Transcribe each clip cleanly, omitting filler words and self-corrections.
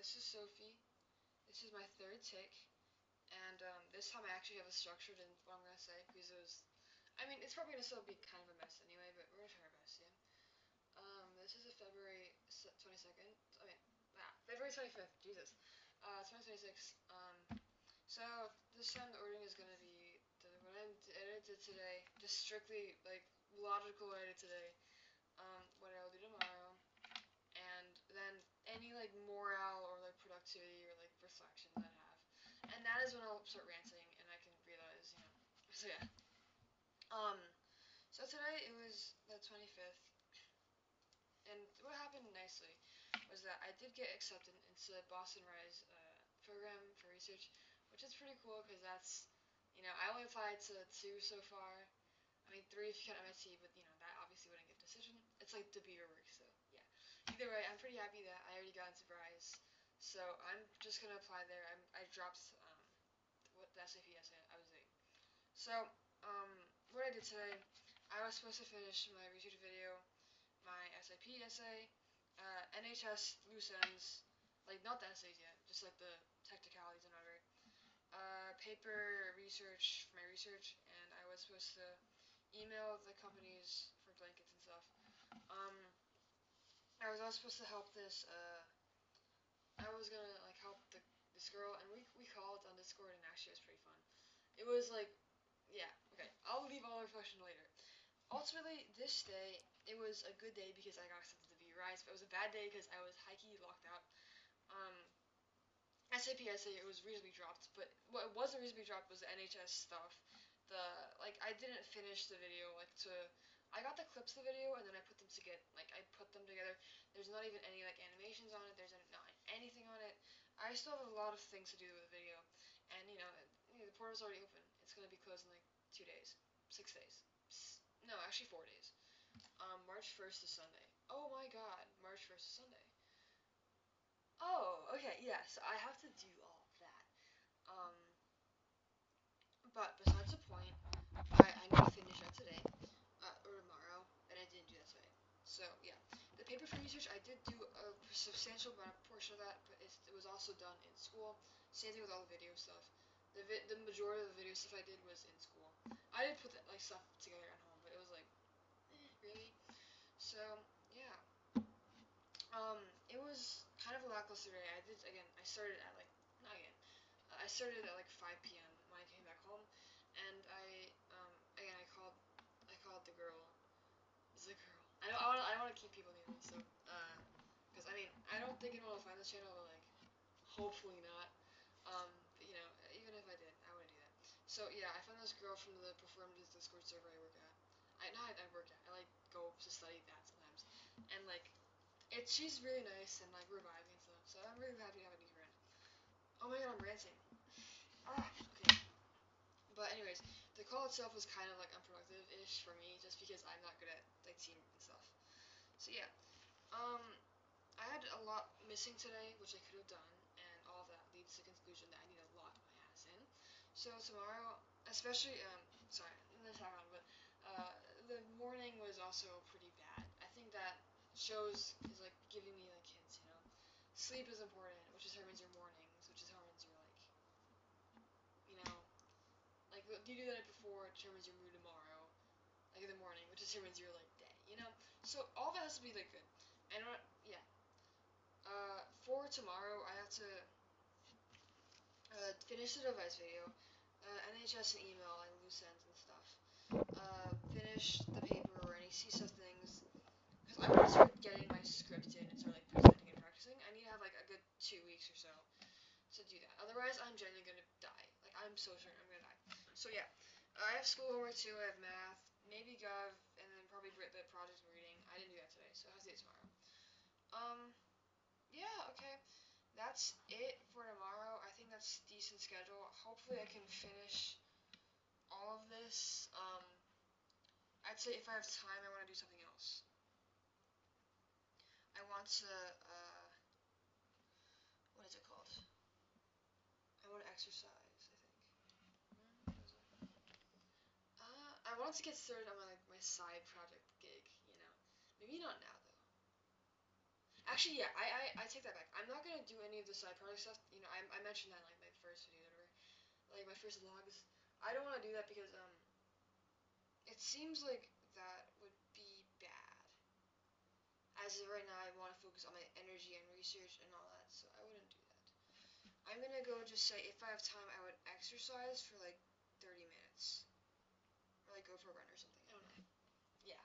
this is Sophie. This is my third take, and this time I actually have a structure in what I'm gonna say because it's probably gonna still be kind of a mess anyway, but we're gonna try our best, yeah. This is a February 22nd. February 25th. Jesus. 2026. So this time the ordering is gonna be what I did today, just strictly like logical what I did today. What I'll do tomorrow, and then any like morale or like productivity or like reflections I have. And that is when I'll start ranting and I can realize. So yeah. Um so today it was the 25th, and what happened nicely was that I did get accepted into the Boston Rise program for research, which is pretty cool because I only applied to two so far. I mean, three if you count MSc, but that obviously wouldn't get a decision. It's like the beater work, so yeah. Either way, I'm pretty happy that I already got into Rise, so I'm just gonna apply there. I dropped what the SAP essay I was doing. So what I did today, I was supposed to finish my research video, my SIP essay, NHS loose ends, like not the essays yet, just like the technicalities and whatever. Paper research for my research, and I was supposed to email the companies for blankets and stuff. Um, I was also supposed to help this. I was gonna like help this girl, and we called on Discord, and actually it was pretty fun. It was like, yeah, okay. I'll leave all the reflection later. Ultimately, this day it was a good day because I got accepted to be Rise, but it was a bad day because I was high-key locked out. Um, SAP essay it was reasonably dropped, but what wasn't reasonably dropped was the NHS stuff. I didn't finish the video I got the clips of the video and then I put them together. There's not even any like animations on it. There's not anything on it. I still have a lot of things to do with the video, and the portal's already open. It's gonna be closed in like 2 days, 6 days. No, actually 4 days. March 1st is Sunday. Oh my God, March 1st is Sunday. Oh, okay, yeah. So I have to do all of that. Um, but besides the point, I need to finish that today or tomorrow, and I didn't do that today. So yeah, the paper for research I did do a substantial amount of portion of that, but it was also done in school. Same thing with all the video stuff. The majority of the video stuff I did was in school. I did put that like stuff together at home, but it was like, really. So yeah, it was kind of a lackluster day. I did again. I started at like not again. I started at like 5 p.m. when I came back home, and I called the girl. It's a girl. I don't want to keep people nameless, so because I don't think anyone will find this channel, but like hopefully not. But even if I did, I wouldn't do that. So yeah, I found this girl from the performance Discord server I work at. I work at. I like go to study that sometimes, and like she's really nice and like we're vibing and stuff. So I'm really happy to have a new friend. Oh my God, I'm ranting. Okay. But anyways, the call itself was kind of like unproductive-ish for me, just because I'm not good at like team and stuff. So yeah, um, I had a lot missing today, which I could have done, and all of that leads to the conclusion that I need to lock my ass in. So tomorrow, especially sorry, this happened, but the morning was also pretty bad. I think that shows is like giving me like hints. Sleep is important, which determines your mornings, which determines your you know, what you do the night before determines your mood tomorrow, like in the morning, which determines your like day. So all that has to be like good. And yeah. For tomorrow, I have to finish the device video, NHS and email and loose ends and stuff. Finish the paper or any CSUF things, because I want to start getting my script in and start like presenting and practicing. I need to have like a good 2 weeks or so to do that. Otherwise, I'm genuinely gonna die. Like I'm so certain I'm gonna die. So yeah, I have school homework too. I have math, maybe Gov, and then probably Brit Bit project and reading. I didn't do that today, so I have to do it tomorrow. Yeah, okay. That's it for tomorrow. I think that's a decent schedule. Hopefully I can finish all of this. I'd say if I have time, I want to do something else. I want to, what is it called? I want to exercise, I think. I want to get started on my side project gig. Maybe not now, though. Actually, yeah, I take that back. I'm not gonna do any of the side project stuff. You know, I mentioned that in, like, my first video, or like my first vlogs. I don't want to do that because it seems like that would be bad. As of right now, I want to focus on my energy and research and all that, so I wouldn't do that. I'm gonna go just say if I have time, I would exercise for like 30 minutes, or like go for a run or something. I don't know. Yeah.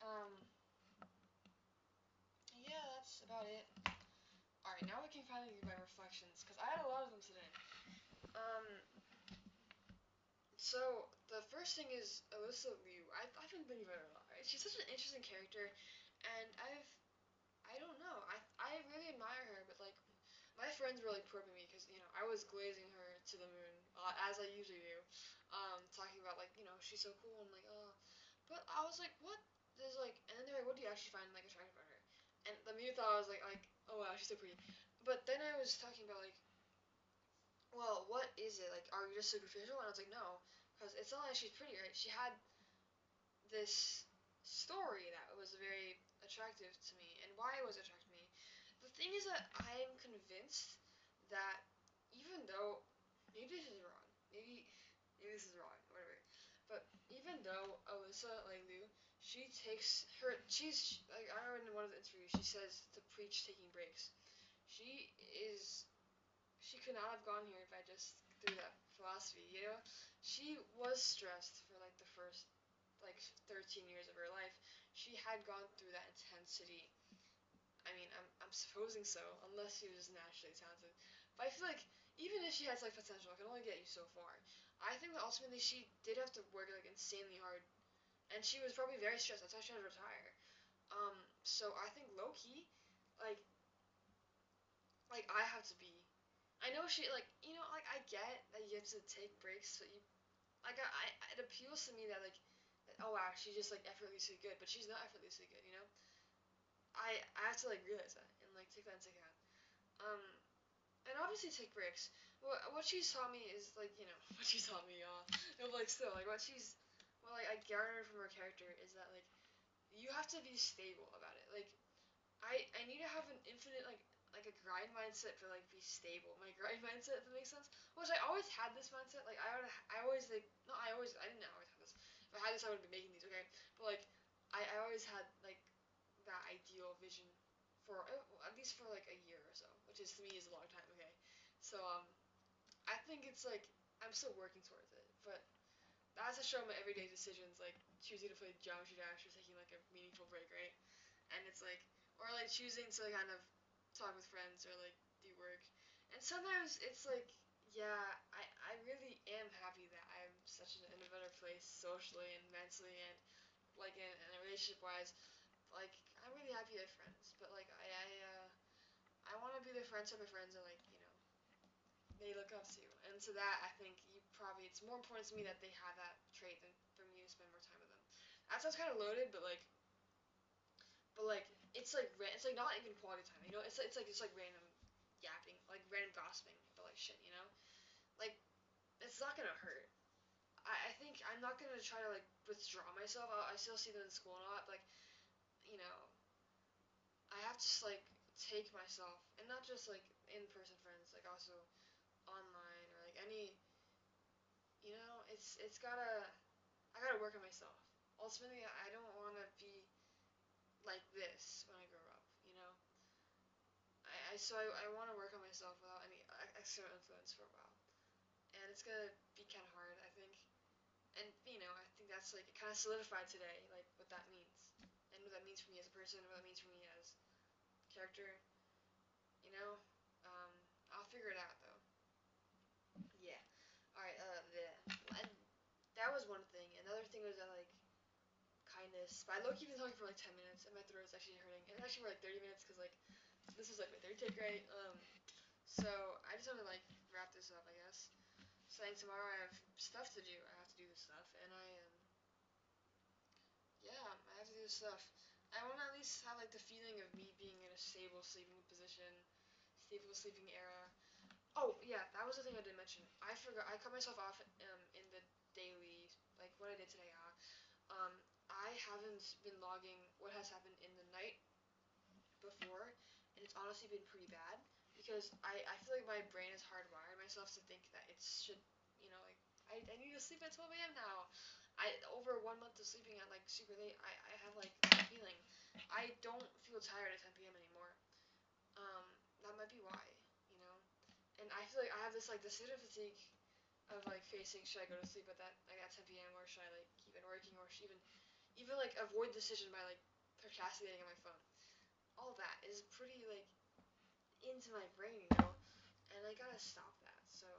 Um. Yeah, that's about it. All right, now we can finally do my reflections because I had a lot of them today. Um. So the first thing is Alyssa Liu. I've been thinking about her a lot. Right? She's such an interesting character, and I don't know. I really admire her, but like my friends were like probing me because I was glazing her to the moon, as I usually do, talking about like she's so cool and like but I was like what there's like and then they're like what do you actually find like attractive about her, and the immediate thought I was like oh wow she's so pretty, but then I was talking about like well what is it like are you just superficial, and I was like no, because it's not like she's pretty, right? She had this story that was very attractive to me, and why it was attractive to me. The thing is that I'm convinced that even though maybe this is wrong, maybe this is wrong, whatever. But even though Alyssa like Liu, she's like I remember in one of the interviews she says to preach taking breaks. She is she could not have gone here if I just threw that philosophy, She was stressed for like the first like 13 years of her life. She had gone through that intensity. I mean, I'm supposing so, unless she was naturally talented. But I feel like even if she has like potential, it can only get you so far. I think that ultimately she did have to work like insanely hard, and she was probably very stressed. That's why she had to retire. So I think low key, like I have to be. I know she like like I get that you have to take breaks, but you like it appeals to me that like oh wow she's just like effortlessly good, but she's not effortlessly good. I have to like realize that and like take that into account. Um, and obviously take breaks. What she's taught me is like what she's taught me, y'all. No, but like still like what like I garnered from her character is that like you have to be stable about it. Like I need to have an infinite like a grind mindset for like be stable. My grind mindset, if that makes sense. Which I always had this mindset. Like I always like no I didn't always have this. If I had this I would be making these, okay. But like I always had like that ideal vision for at least for like a year or so, which is to me is a long time, okay. So I think it's like I'm still working towards it, but that has to show my everyday decisions, like choosing to play Geometry Dash or taking like a meaningful break, right? And it's like or like choosing to kind of talk with friends or like do work. And sometimes it's like yeah, I really am happy that I'm such in a better place socially and mentally and like in a relationship wise. Like I'm really happy to have friends, but like I want to be the friends of my friends that like they look up to, and to that I think it's more important to me that they have that trait than for me to spend more time with them. That sounds kind of loaded, but it's like not even quality time. It's like random yapping, like random gossiping about like shit. Like it's not gonna hurt. I think I'm not gonna try to like withdraw myself. I still see them in school and all that. But, like you know, I have to like take myself and not just like in person friends, like also online or like any it's gotta I gotta work on myself. Ultimately I don't wanna be like this when I grow up. I wanna work on myself without any external influence for a while. And it's gonna be kinda hard, I think. And I think that's like it kinda solidified today, like what that means. And what that means for me as a person, what that means for me as a character, you know? Um, I'll figure it out though. Yeah. Alright, and that was one thing. Another thing was that like kindness. But I low key been talking for like 10 minutes and my throat is actually hurting. And actually for like 30 minutes because like this is like my third take, right? So I just want to like wrap this up, I guess. Saying tomorrow I have stuff to do. I have to do this stuff, and yeah, I have to do this stuff. I want to at least have like the feeling of me being in a stable sleeping position, stable sleeping era. Oh yeah, that was the thing I didn't mention. I forgot. I cut myself off in the daily like what I did today. I haven't been logging what has happened in the night before, and it's honestly been pretty bad because I feel like my brain has hardwired myself to think that it should, like I need to sleep at 12 a.m. now. Over 1 month of sleeping at like super late, I have like that feeling. I don't feel tired at 10 p.m. anymore. Um, that might be why, you know. And I feel like I have this like decision fatigue of like facing, should I go to sleep at that like at 10 p.m. or should I like keep it working or should even like avoid decision by like procrastinating on my phone. All that is pretty like into my brain, and I gotta stop that. So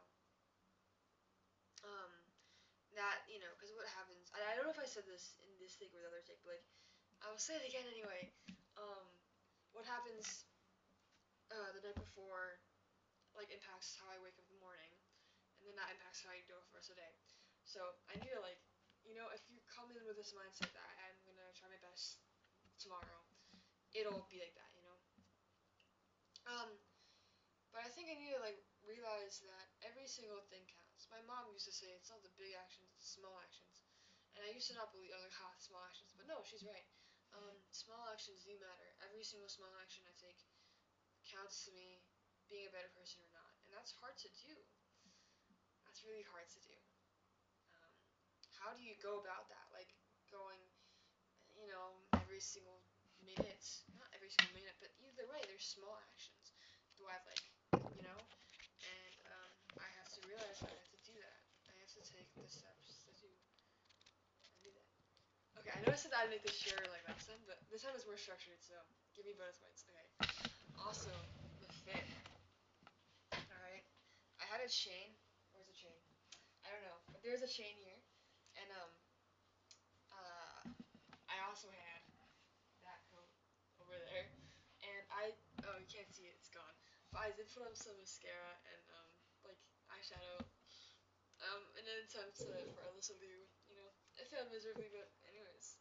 um that because what happens? I don't know if I said this in this take or the other take, but like I will say it again anyway. Um, what happens the night before like impacts how I wake up in the morning, and then that impacts how I do it for the rest of the day. So I need to like, if you come in with this mindset that I'm gonna try my best tomorrow, it'll be like that. Um, but I think I need to like realize that every single thing counts. My mom used to say it's not the big actions, it's the small actions, and I used to not believe I was like, ha, small actions, but no, she's right. Small actions do matter. Every single small action I take counts to me being a better person or not, and that's hard to do. That's really hard to do. Um, how do you go about that? Like going, every single minute, not every single minute, but either way, there's small actions. Do I have like, and I have to realize that I have to do that. I have to take the steps to do and do that. Okay, I know I said I'd make this shorter like last time, but this time it's more structured, so give me bonus points. Okay. Also, the fit. Alright. I had a chain. Where's the chain? I don't know, but there's a chain here, and uh, I also had that coat over there, and oh, you can't see it, it's gone. But I did put on some mascara and like eyeshadow, in an attempt for this of you, it failed miserably, but anyways,